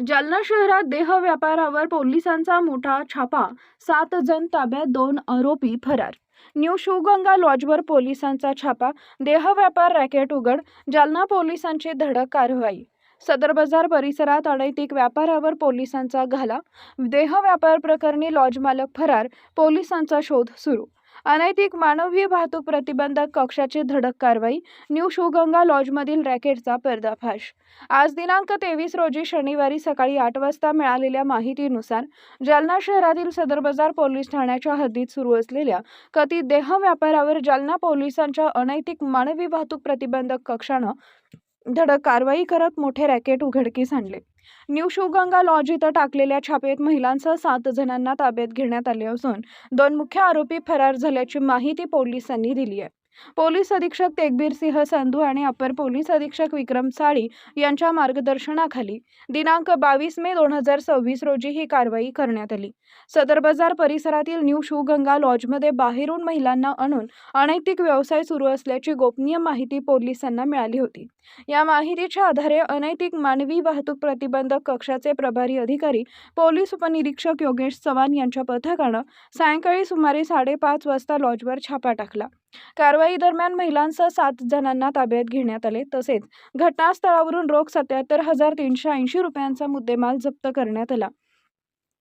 जालना शहरात देह व्यापारावर पोलिसांचा मोठा छापा. 7 जण ताब्यात, 2 आरोपी फरार. न्यू शिवगंगा लॉजवर पोलिसांचा छापा. देह व्यापार रॅकेट उघड. जालना पोलिसांची धडक कारवाई. सदर बाजार परिसरात अनैतिक व्यापारावर पोलिसांचा घाला. देह व्यापार प्रकरणी लॉज मालक फरार. पोलिसांचा शोध सुरू. अनैतिक मानवी वाहतूक प्रतिबंधक कक्षाची धडक कारवाई. न्यू शिवगंगा लॉजमधील रॅकेटचा पर्दाफाश. आज दिनांक 23 रोजी शनिवारी सकाळी 8 वाजता मिळालेल्या माहितीनुसार जालना शहरातील सदर बाजार पोलीस ठाण्याच्या हद्दीत सुरू असलेल्या कथित देह व्यापारावर जालना पोलिसांच्या अनैतिक मानवी वाहतूक प्रतिबंधक कक्षानं धडक कारवाई करत मोठे रॅकेट उघडकीस आणले. न्यू शिवगंगा लॉज इथं टाकलेल्या छापेत महिलांसह 7 जणांना ताब्यात घेण्यात आले असून 2 मुख्य आरोपी फरार झाल्याची माहिती पोलिसांनी दिली आहे. पोलीस अधीक्षक तेगबीर सिंह संधू आणि अपर पोलीस अधीक्षक विक्रम साळी यांच्या मार्गदर्शनाखाली दिनांक 22 मे 2026 रोजी ही कारवाई करण्यात आली. सदर बाजार परिसरातील न्यू शिवगंगा लॉजमध्ये बाहेरून महिलांना आणून अनैतिक व्यवसाय सुरू असल्याची गोपनीय माहिती पोलिसांना मिळाली होती. या माहितीच्या आधारे अनैतिक मानवी वाहतूक प्रतिबंधक कक्षाचे प्रभारी अधिकारी पोलीस उपनिरीक्षक योगेश चव्हाण यांच्या पथकानं सायंकाळी सुमारे 5:30 वाजता लॉजवर छापा टाकला. कारवाई दरम्यान महिलांसह 7 जणांना ताब्यात घेण्यात आले. तसेच घटनास्थळावरून रोख 77,380 रुपयांचा मुद्देमाल जप्त करण्यात आला.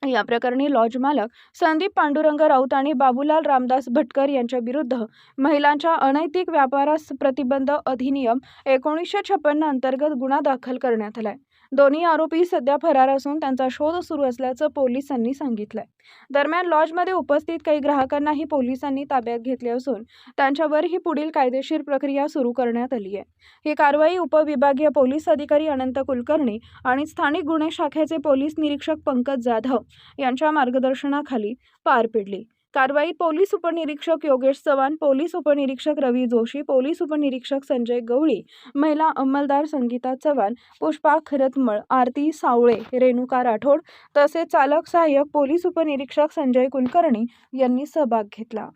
या प्रकरणी लॉज मालक संदीप पांडुरंग राऊत आणि बाबूलाल रामदास भटकर यांच्या विरुद्ध महिलांच्या अनैतिक व्यापारास प्रतिबंध अधिनियम 1956 अंतर्गत गुन्हा दाखल करण्यात आलाय. दोन्ही आरोपी सध्या फरार असून त्यांचा शोध सुरू असल्याचं पोलिसांनी सांगितलंय. दरम्यान लॉजमध्ये उपस्थित काही ग्राहकांनाही पोलिसांनी ताब्यात घेतले असून त्यांच्यावरही पुढील कायदेशीर प्रक्रिया सुरू करण्यात आली आहे. ही कारवाई उपविभागीय पोलीस अधिकारी अनंत कुलकर्णी आणि स्थानिक गुन्हे शाखेचे पोलीस निरीक्षक पंकज जाधव यांच्या मार्गदर्शनाखाली पार पडली. कारवाईत पोलीस उपनिरीक्षक योगेश चव्हाण, पोलीस उपनिरीक्षक रवी जोशी, पोलीस उपनिरीक्षक संजय गवळी, महिला अंमलदार संगीता चव्हाण, पुष्पा खरतमळ, आरती सावळे, रेणुका राठोड तसेच चालक सहाय्यक पोलीस उपनिरीक्षक संजय कुलकर्णी यांनी सहभाग घेतला.